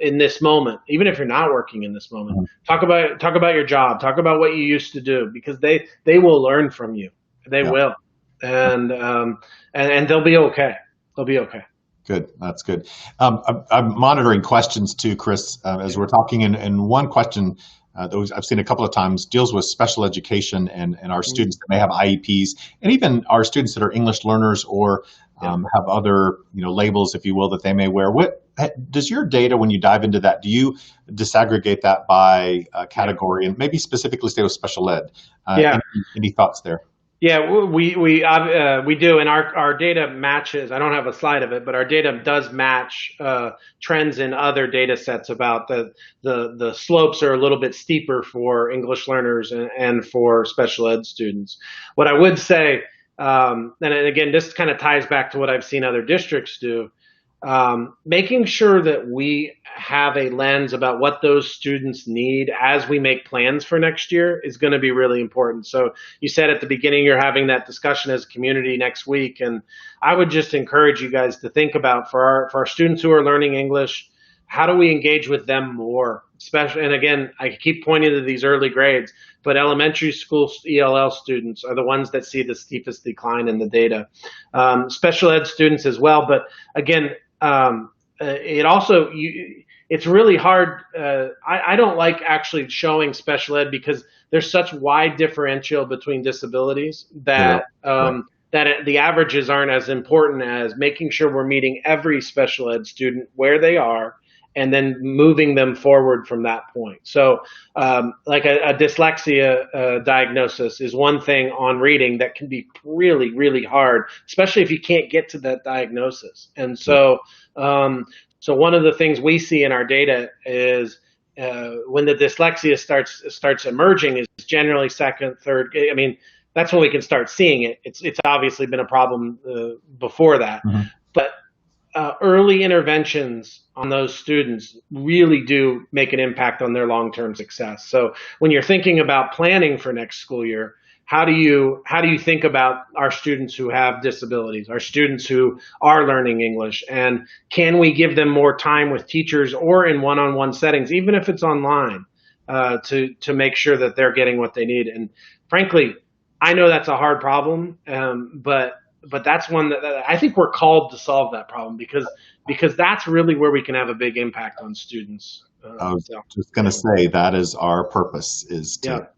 in this moment, even if you're not working in this moment, talk about your job, talk about what you used to do, because they will learn from you. They will, and they'll be okay. They'll be okay. Good. That's good. I'm monitoring questions too, Chris, as we're talking. And one question that I've seen a couple of times deals with special education and our students that may have IEPs, and even our students that are English learners or have other labels, if you will, that they may wear. What does your data, when you dive into that, do you disaggregate that by category and maybe specifically stay with special ed? Any thoughts there? Yeah, we do, and our data matches. I don't have a slide of it, but our data does match trends in other data sets about the slopes are a little bit steeper for English learners and for special ed students. What I would say, and again, this kind of ties back to what I've seen other districts do, making sure that we have a lens about what those students need as we make plans for next year is going to be really important. So you said at the beginning you're having that discussion as a community next week, and I would just encourage you guys to think about for our students who are learning English, how do we engage with them more? Especially, and again, I keep pointing to these early grades, but elementary school ELL students are the ones that see the steepest decline in the data. Special ed students as well, but again, it's really hard. I don't like actually showing special ed because there's such wide differential between disabilities that the averages aren't as important as making sure we're meeting every special ed student where they are and then moving them forward from that point. So like a dyslexia diagnosis is one thing on reading that can be really, really hard, especially if you can't get to that diagnosis. And so so one of the things we see in our data is when the dyslexia starts emerging is generally second, third. I mean, that's when we can start seeing it. It's obviously been a problem before that, but early interventions on those students really do make an impact on their long-term success. So when you're thinking about planning for next school year, how do you think about our students who have disabilities, our students who are learning English, and can we give them more time with teachers or in one-on-one settings, even if it's online, to make sure that they're getting what they need? And frankly, I know that's a hard problem, but that's one that I think we're called to solve that problem because that's really where we can have a big impact on students. I was just going to say that is our purpose, is to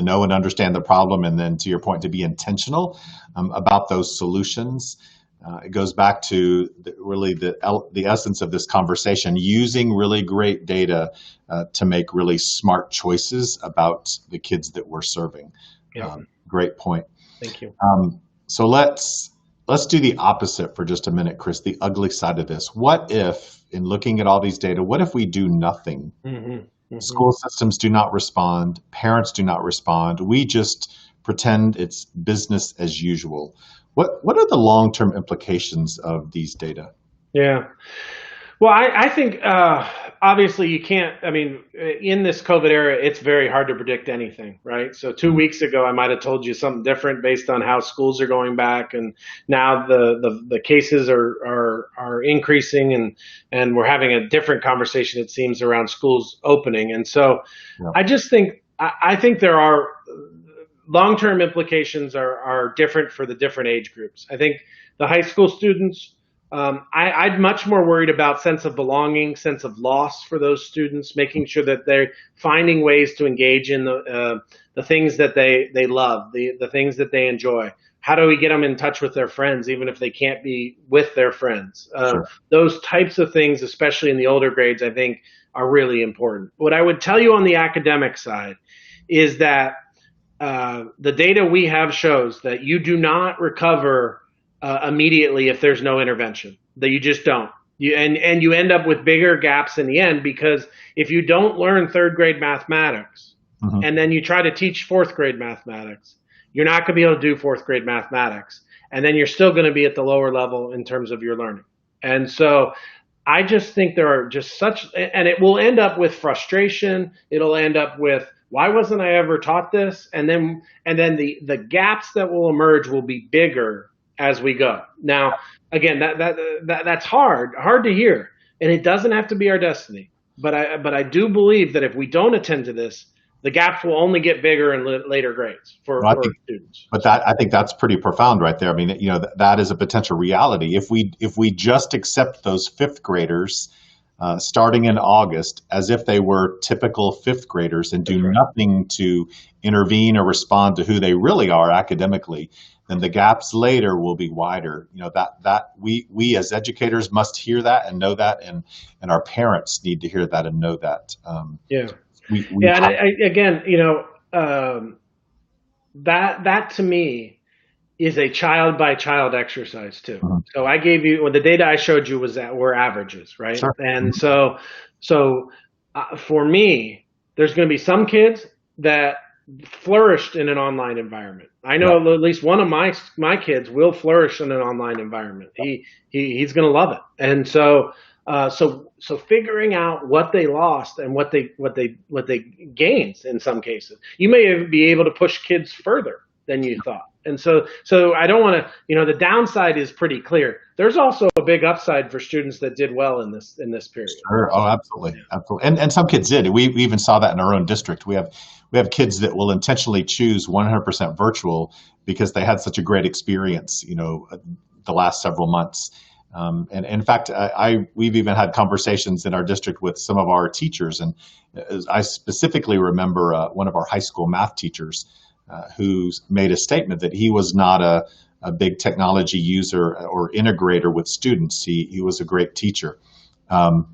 know and understand the problem, and then to your point, to be intentional about those solutions. It goes back to really the essence of this conversation, using really great data to make really smart choices about the kids that we're serving. Great point. Thank you. So let's do the opposite for just a minute, Chris, the ugly side of this. What if, in looking at all these data, what if we do nothing? School systems do not respond, parents do not respond. We just pretend it's business as usual. What are the long-term implications of these data? Yeah. Well, I think obviously you can't, I mean, in this COVID era, it's very hard to predict anything, right? So 2 weeks ago, I might have told you something different based on how schools are going back. And now the cases are increasing and we're having a different conversation, it seems, around schools opening. And so I just think, I think there are long-term implications are different for the different age groups. I think the high school students, I'm much more worried about sense of belonging, sense of loss for those students, making sure that they're finding ways to engage in the things that they love, the things that they enjoy. How do we get them in touch with their friends, even if they can't be with their friends? Sure. Those types of things, especially in the older grades, I think are really important. What I would tell you on the academic side is that the data we have shows that you do not recover immediately if there's no intervention, that you just don't. And you end up with bigger gaps in the end, because if you don't learn third grade mathematics and then you try to teach fourth grade mathematics, you're not going to be able to do fourth grade mathematics. And then you're still going to be at the lower level in terms of your learning. And so I just think there are just such, and it will end up with frustration. It'll end up with, why wasn't I ever taught this? And then the gaps that will emerge will be bigger as we go. Now, again, that's hard to hear, and it doesn't have to be our destiny. But I do believe that if we don't attend to this, the gaps will only get bigger in later grades for students. But I think that's pretty profound right there. I mean, that is a potential reality. If we just accept those fifth graders starting in August as if they were typical fifth graders and do nothing to intervene or respond to who they really are academically, then the gaps later will be wider. That we as educators must hear that and know that, and our parents need to hear that and know that. That to me is a child by child exercise too. So I gave you, the data I showed you were averages, right? Sure. And so for me, there's going to be some kids that flourished in an online environment. I know at least one of my kids will flourish in an online environment. He's going to love it. And so figuring out what they lost and what they gained in some cases, you may be able to push kids further than you thought. And so I don't want to, the downside is pretty clear. There's also a big upside for students that did well in this period. Sure. Oh, absolutely. Absolutely. And some kids did. We even saw that in our own district. We have kids that will intentionally choose 100% virtual because they had such a great experience, the last several months. And in fact, we've even had conversations in our district with some of our teachers. And I specifically remember one of our high school math teachers who made a statement that he was not a big technology user or integrator with students. He was a great teacher. And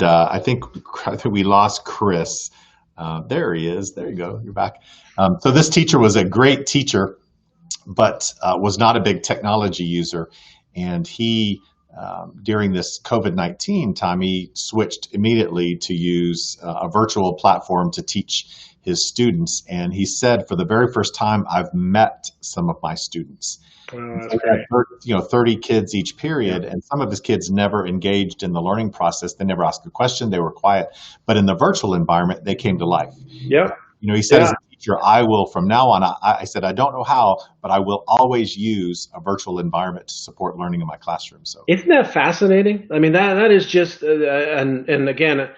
I think we lost Chris. There he is. There you go. You're back. So this teacher was a great teacher, but was not a big technology user. And he, during this COVID-19 time, he switched immediately to use a virtual platform to teach his students. And he said, for the very first time, I've met some of my students. Oh, that's great. 30 kids each period, and some of his kids never engaged in the learning process. They never asked a question. They were quiet. But in the virtual environment, they came to life. Yep. He said, as a teacher, I will, from now on, I said, I don't know how, but I will always use a virtual environment to support learning in my classroom. So isn't that fascinating? I mean, that is just, and again,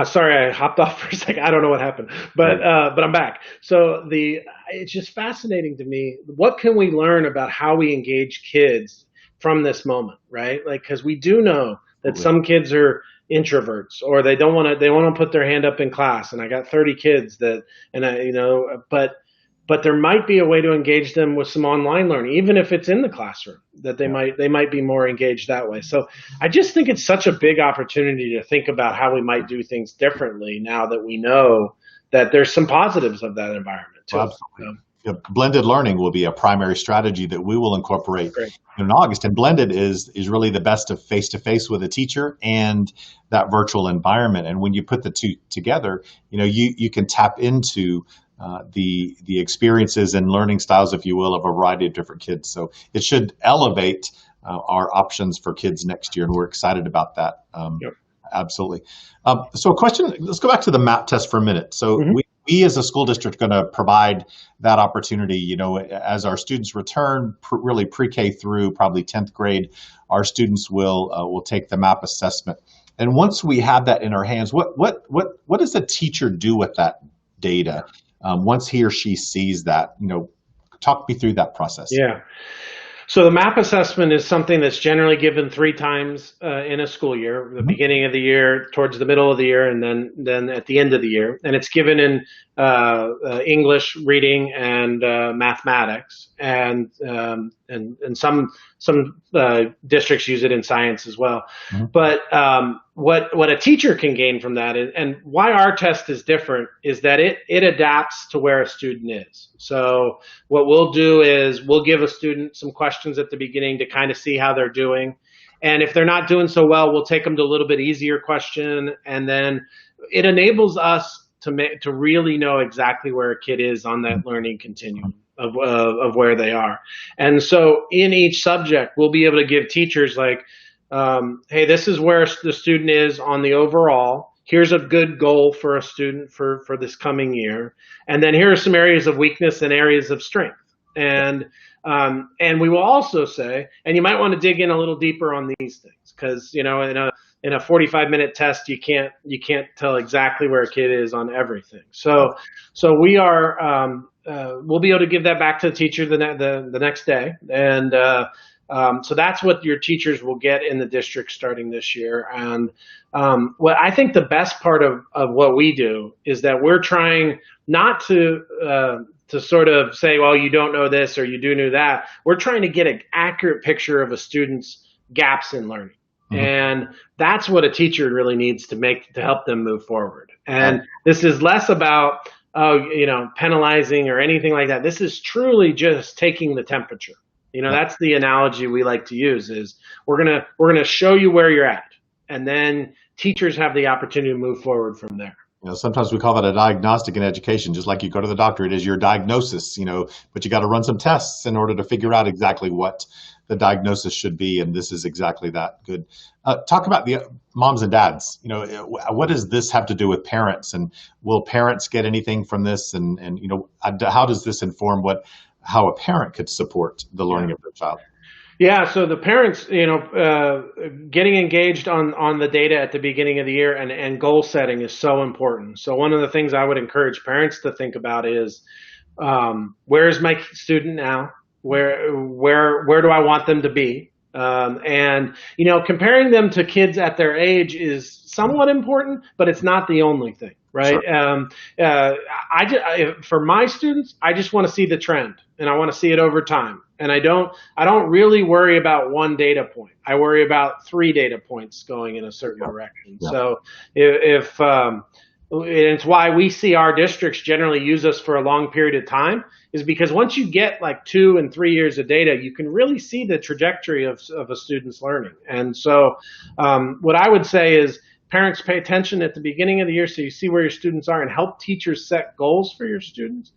sorry, I hopped off for a second. I don't know what happened, but I'm back. So it's just fascinating to me. What can we learn about how we engage kids from this moment, right? Like, because we do know that some kids are introverts, or they want to put their hand up in class. And I got 30 kids but there might be a way to engage them with some online learning, even if it's in the classroom, that they might be more engaged that way. So I just think it's such a big opportunity to think about how we might do things differently now that we know that there's some positives of that environment too. Absolutely. Blended learning will be a primary strategy that we will incorporate Great. in August. And blended is really the best of face-to-face with a teacher and that virtual environment. And when you put the two together, you can tap into the experiences and learning styles, if you will, of a variety of different kids. So it should elevate our options for kids next year, and we're excited about that. Yep. Absolutely. So a question, let's go back to the MAP test for a minute. So we as a school district are going to provide that opportunity, as our students return, really pre-K through probably 10th grade, our students will take the MAP assessment. And once we have that in our hands, what does a teacher do with that data once he or she sees that? Talk me through that process. Yeah. So the MAP assessment is something that's generally given 3 times in a school year: the beginning of the year, towards the middle of the year, and then at the end of the year. And it's given in English, reading, and mathematics, and some districts use it in science as well. But what a teacher can gain from that, and why our test is different, is that it adapts to where a student is. So what we'll do is we'll give a student some questions at the beginning to kind of see how they're doing. And if they're not doing so well, we'll take them to a little bit easier question. And then it enables us to really know exactly where a kid is on that learning continuum of where they are. And so in each subject, we'll be able to give teachers like, hey, this is where the student is on the overall. Here's a good goal for a student for this coming year. And then here are some areas of weakness and areas of strength. And we will also say, and you might want to dig in a little deeper on these things, because in a 45-minute test, you can't tell exactly where a kid is on everything. So we are we'll be able to give that back to the teacher the next day. And so that's what your teachers will get in the district starting this year. And what I think the best part of what we do is that we're trying not to sort of say, well, you don't know this or you do know that. We're trying to get an accurate picture of a student's gaps in learning. And that's what a teacher really needs to help them move forward. And this is less about, penalizing or anything like that. This is truly just taking the temperature. That's the analogy we like to use, is we're gonna show you where you're at, and then teachers have the opportunity to move forward from there. Sometimes we call that a diagnostic in education, just like you go to the doctor, it is your diagnosis, but you got to run some tests in order to figure out exactly what the diagnosis should be, and this is exactly that. Good. Talk about the moms and dads. What does this have to do with parents, and will parents get anything from this? And how does this inform how a parent could support the learning of their child? Yeah, so the parents, getting engaged on the data at the beginning of the year and goal setting is so important. So one of the things I would encourage parents to think about is, where is my student now? Where do I want them to be? And comparing them to kids at their age is somewhat important, but it's not the only thing, right? Sure. For my students, I just want to see the trend, and I want to see it over time. And I don't really worry about one data point. I worry about 3 data points going in a certain direction. Yeah. So it's why we see our districts generally use us for a long period of time, is because once you get like 2 and 3 years of data, you can really see the trajectory of a student's learning. And so what I would say is, parents, pay attention at the beginning of the year so you see where your students are, and help teachers set goals for your students.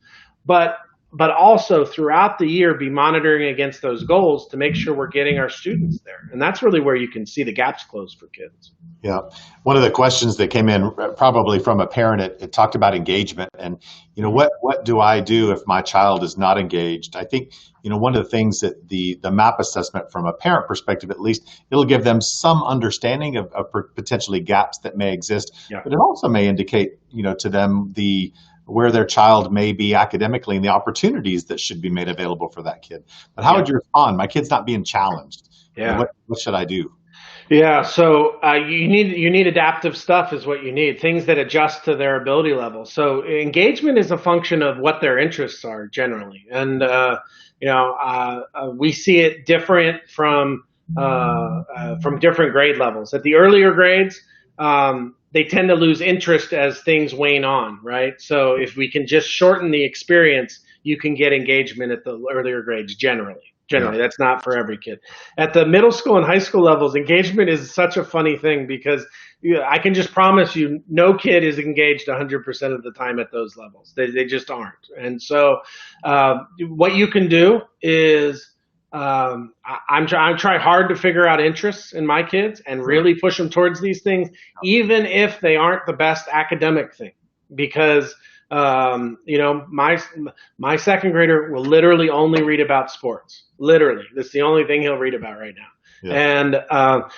But also throughout the year, be monitoring against those goals to make sure we're getting our students there. And that's really where you can see the gaps close for kids. Yeah. One of the questions that came in probably from a parent, it talked about engagement and, what do I do if my child is not engaged? I think, one of the things that the MAP assessment from a parent perspective, at least, it'll give them some understanding of potentially gaps that may exist, yeah. But it also may indicate, to them where their child may be academically and the opportunities that should be made available for that kid. But how would you respond? My kid's not being challenged. Yeah. What should I do? Yeah, so you need adaptive stuff is what you need, things that adjust to their ability level. So engagement is a function of what their interests are generally. And, we see it different from different grade levels. At the earlier grades, they tend to lose interest as things wane on, right? So if we can just shorten the experience, you can get engagement at the earlier grades generally. Generally, that's not for every kid. At the middle school and high school levels, engagement is such a funny thing because I can just promise you no kid is engaged 100% of the time at those levels. They just aren't. And so what you can do is I'm trying hard to figure out interests in my kids and really push them towards these things, even if they aren't the best academic thing. Because my second grader will literally only read about sports. Literally, that's the only thing he'll read about right now. Yeah. And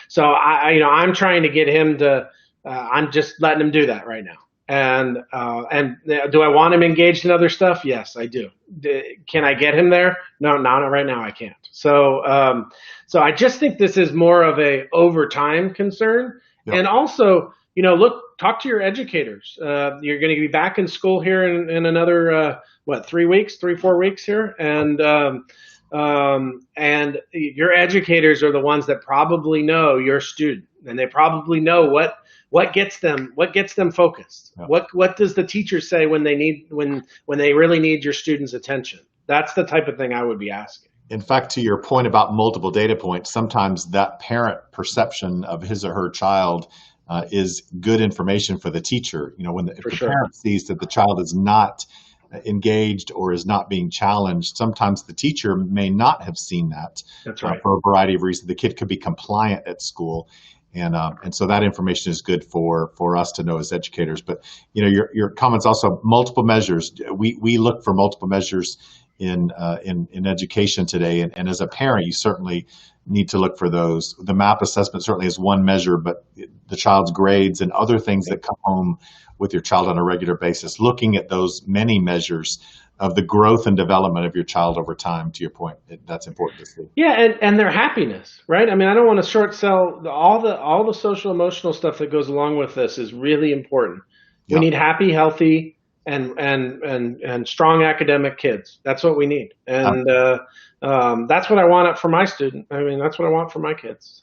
so I'm trying to get him to. I'm just letting him do that right now. And do I want him engaged in other stuff? Yes, I do. Can I get him there? No, not right now. I can't. So I just think this is more of a over time concern, and also. Talk to your educators. You're going to be back in school here in another 3 weeks, 3-4 weeks here, and your educators are the ones that probably know your student, and they probably know what gets them focused. Yeah. What does the teacher say when they really need your student's attention? That's the type of thing I would be asking. In fact, to your point about multiple data points, sometimes that parent perception of his or her child is good information for the teacher. If the parent sees that the child is not engaged or is not being challenged, sometimes the teacher may not have seen that. That's right. For a variety of reasons. The kid could be compliant at school, and so that information is good for us to know as educators. But your comments also, multiple measures. We look for multiple measures in education today, and as a parent, you certainly need to look for those. The MAP assessment certainly is one measure, but the child's grades and other things that come home with your child on a regular basis, looking at those many measures of the growth and development of your child over time, to your point, that's important to see. Yeah, and their happiness, right? I mean, I don't want to short sell all the social emotional stuff that goes along with this is really important. We need happy, healthy, and strong academic kids. That's what we need. And that's what I want for my student. I mean, that's what I want for my kids.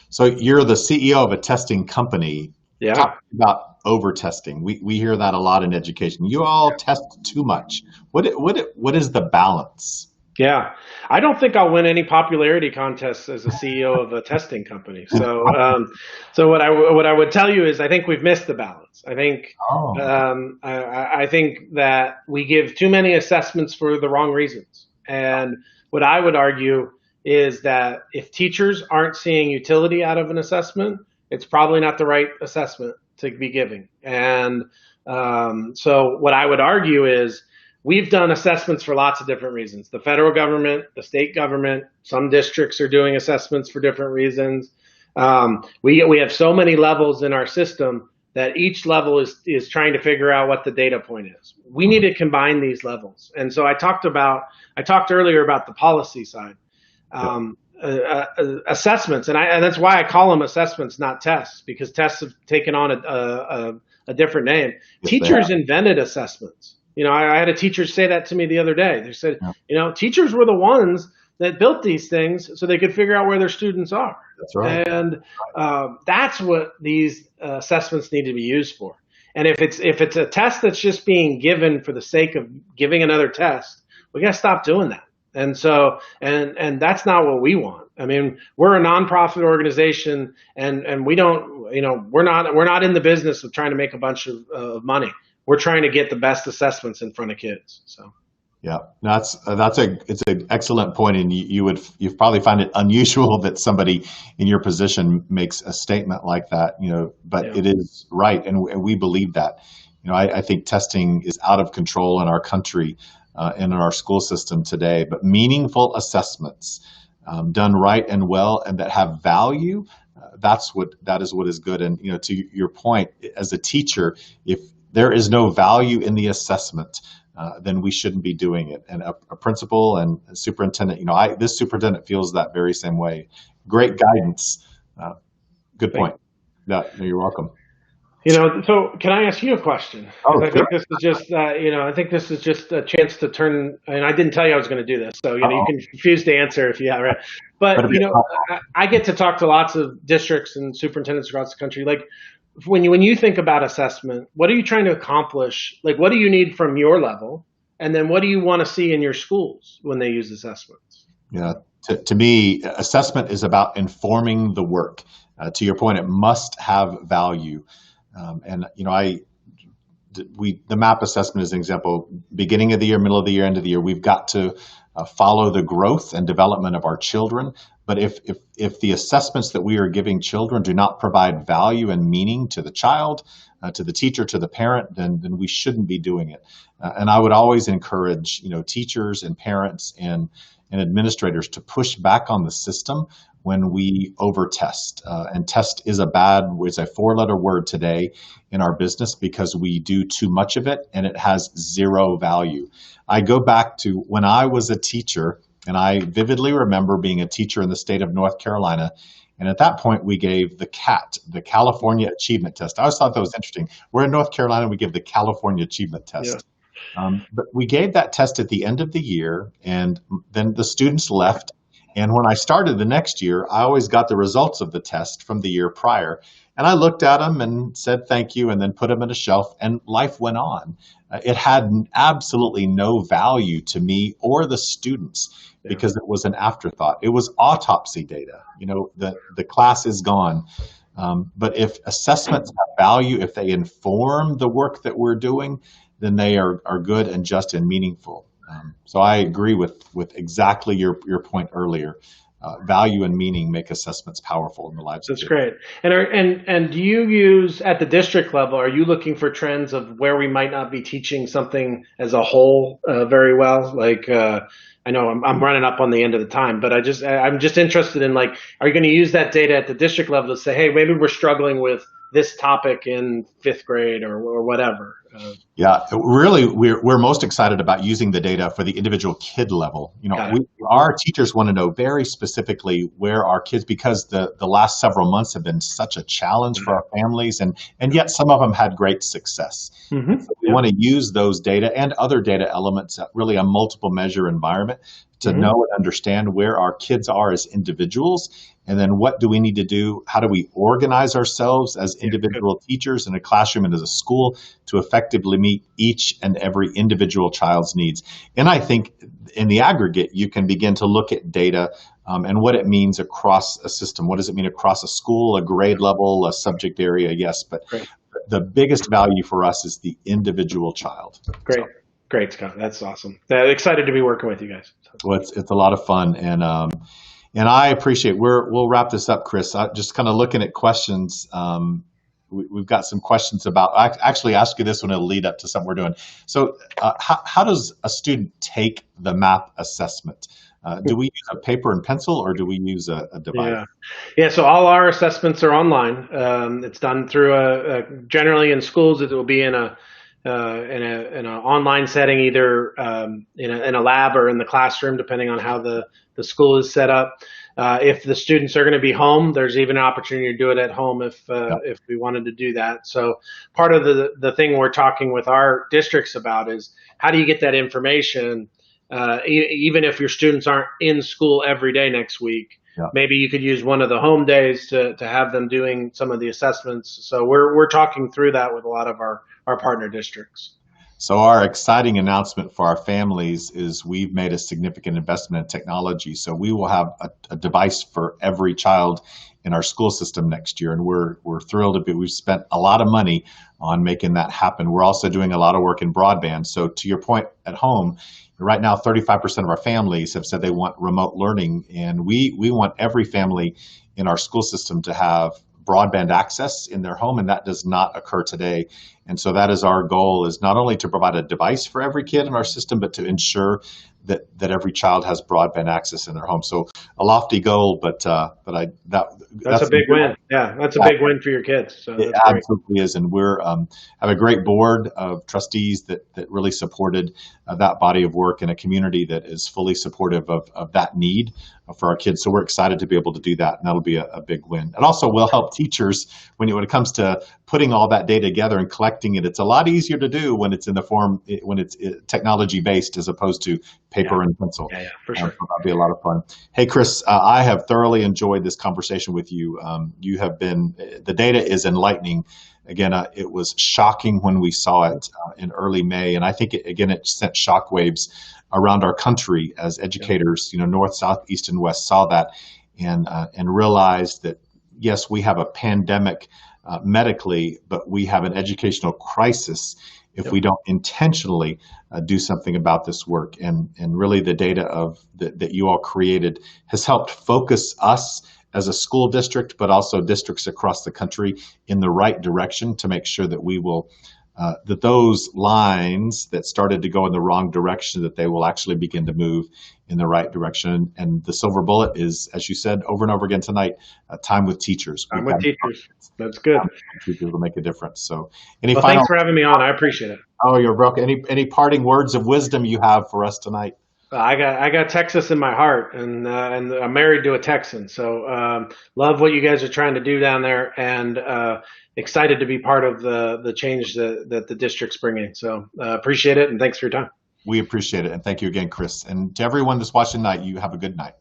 So you're the CEO of a testing company. Yeah. Talk about over testing. We hear that a lot in education. You all test too much. What is the balance? Yeah, I don't think I'll win any popularity contests as a CEO of a testing company. So, what I would tell you is I think we've missed the balance. I think I think that we give too many assessments for the wrong reasons. And what I would argue is that if teachers aren't seeing utility out of an assessment, it's probably not the right assessment to be giving. And so what I would argue is we've done assessments for lots of different reasons. The federal government, the state government, some districts are doing assessments for different reasons. We have so many levels in our system that each level is trying to figure out what the data point is. We need to combine these levels. And so I talked earlier about the policy side. Assessments, and that's why I call them assessments, not tests, because tests have taken on a different name. Yes, teachers invented assessments. I had a teacher say that to me the other day. They said, teachers were the ones that built these things so they could figure out where their students are. That's right. And that's what these assessments need to be used for. And if it's a test that's just being given for the sake of giving another test, we got to stop doing that. And so, and that's not what we want. I mean, we're a nonprofit organization, and we don't, we're not in the business of trying to make a bunch of money. We're trying to get the best assessments in front of kids. So. Yeah, it's an excellent point, and you probably find it unusual that somebody in your position makes a statement like that, but it is right, and we believe that. I think testing is out of control in our country and in our school system today, but meaningful assessments done right and well and that have value, that is what is good. And to your point, as a teacher, if there is no value in the assessment, then we shouldn't be doing it. And a principal and a superintendent, this superintendent feels that very same way. Great guidance. Good point. Yeah, you're welcome. So can I ask you a question? Oh, I think this is just, I think this is just a chance to turn, and I didn't tell you I was going to do this, so, you can refuse to answer if you have, right? But, I get to talk to lots of districts and superintendents across the country. Like, when you think about assessment, what are you trying to accomplish? Like, what do you need from your level? And then what do you want to see in your schools when they use assessments? Yeah, to me, assessment is about informing the work. To your point, it must have value. And the MAP assessment is an example. Beginning of the year, middle of the year, end of the year, we've got to follow the growth and development of our children. But if the assessments that we are giving children do not provide value and meaning to the child, to the teacher, to the parent, then we shouldn't be doing it. And I would always encourage teachers and parents and administrators to push back on the system when we over-test. And test is it's a four-letter word today in our business because we do too much of it and it has zero value. I go back to when I was a teacher, and I vividly remember being a teacher in the state of North Carolina. And at that point, we gave the CAT, the California Achievement Test. I always thought that was interesting. We're in North Carolina, we give the California Achievement Test. Yeah. But we gave that test at the end of the year, and then the students left. And when I started the next year, I always got the results of the test from the year prior. And I looked at them and said thank you, and then put them in a shelf, and life went on. It had absolutely no value to me or the students because it was an afterthought. It was autopsy data. The class is gone. But if assessments have value, if they inform the work that we're doing, then they are good and just and meaningful. So I agree with exactly your point earlier. Value and meaning make assessments powerful in the lives of kids. That's great. And do you use, at the district level, are you looking for trends of where we might not be teaching something as a whole very well? Like, I know I'm running up on the end of the time, but I'm just interested in, like, are you going to use that data at the district level to say, hey, maybe we're struggling with this topic in fifth grade or whatever? Yeah, really, we're most excited about using the data for the individual kid level. Our teachers want to know very specifically where our kids, because the last several months have been such a challenge for our families, and yet some of them had great success. Mm-hmm. So we want to use those data and other data elements, really a multiple measure environment, to know and understand where our kids are as individuals. And then what do we need to do? How do we organize ourselves as individual teachers in a classroom and as a school to effectively meet each and every individual child's needs? And I think in the aggregate, you can begin to look at data and what it means across a system. What does it mean across a school, a grade level, a subject area? Yes, but the biggest value for us is the individual child. Great. So, great, Scott. That's awesome. Excited to be working with you guys. Well, it's a lot of fun, and I appreciate. We'll wrap this up, Chris. Just kind of looking at questions. We've got some questions about. I actually ask you this one. It'll lead up to something we're doing. So, how does a student take the MAP assessment? Do we use a paper and pencil, or do we use a device? Yeah. So all our assessments are online. It's done through generally in schools. It will be in an online setting, either in a lab or in the classroom, depending on how the school is set up. If the students are going to be home, there's even an opportunity to do it at home if we wanted to do that. So part of the thing we're talking with our districts about is how do you get that information, even if your students aren't in school every day next week. Yeah. Maybe you could use one of the home days to have them doing some of the assessments. So we're talking through that with a lot of our partner districts. So our exciting announcement for our families is we've made a significant investment in technology. So we will have a device for every child in our school system next year, and we're thrilled to be. We've spent a lot of money on making that happen. We're also doing a lot of work in broadband. So to your point at home, right now 35% of our families have said they want remote learning, and we want every family in our school system to have broadband access in their home, and that does not occur today. And so that is our goal, is not only to provide a device for every kid in our system, but to ensure that every child has broadband access in their home. So a lofty goal, but that's a big win. Yeah, that's a big win for your kids. So it absolutely is, and we're have a great board of trustees that really supported that body of work, and a community that is fully supportive of that need for our kids. So we're excited to be able to do that, and that'll be a big win. And also will help teachers when it comes to putting all that data together and collecting it. It's a lot easier to do when it's in the form, when it's technology based as opposed to paper and pencil. Yeah, for sure. So that'll be a lot of fun. Hey, Chris, I have thoroughly enjoyed this conversation with you. You have been, the data is enlightening. again, it was shocking when we saw it in early May, and I think it sent shockwaves around our country as educators, north, south, east, and west saw that and realized that yes, we have a pandemic medically, but we have an educational crisis if we don't intentionally do something about this work. And really the data that you all created has helped focus us as a school district, but also districts across the country in the right direction to make sure that we will, that those lines that started to go in the wrong direction, that they will actually begin to move in the right direction. And the silver bullet is, as you said over and over again tonight, time with teachers. Time with teachers. That's good. Teachers will make a difference. So, thanks for having me on. I appreciate it. Oh, you're welcome. Any parting words of wisdom you have for us tonight? I got Texas in my heart, and I'm married to a Texan. So love what you guys are trying to do down there, and excited to be part of the change that the district's bringing. So appreciate it, and thanks for your time. We appreciate it, and thank you again, Chris. And to everyone that's watching tonight, you have a good night.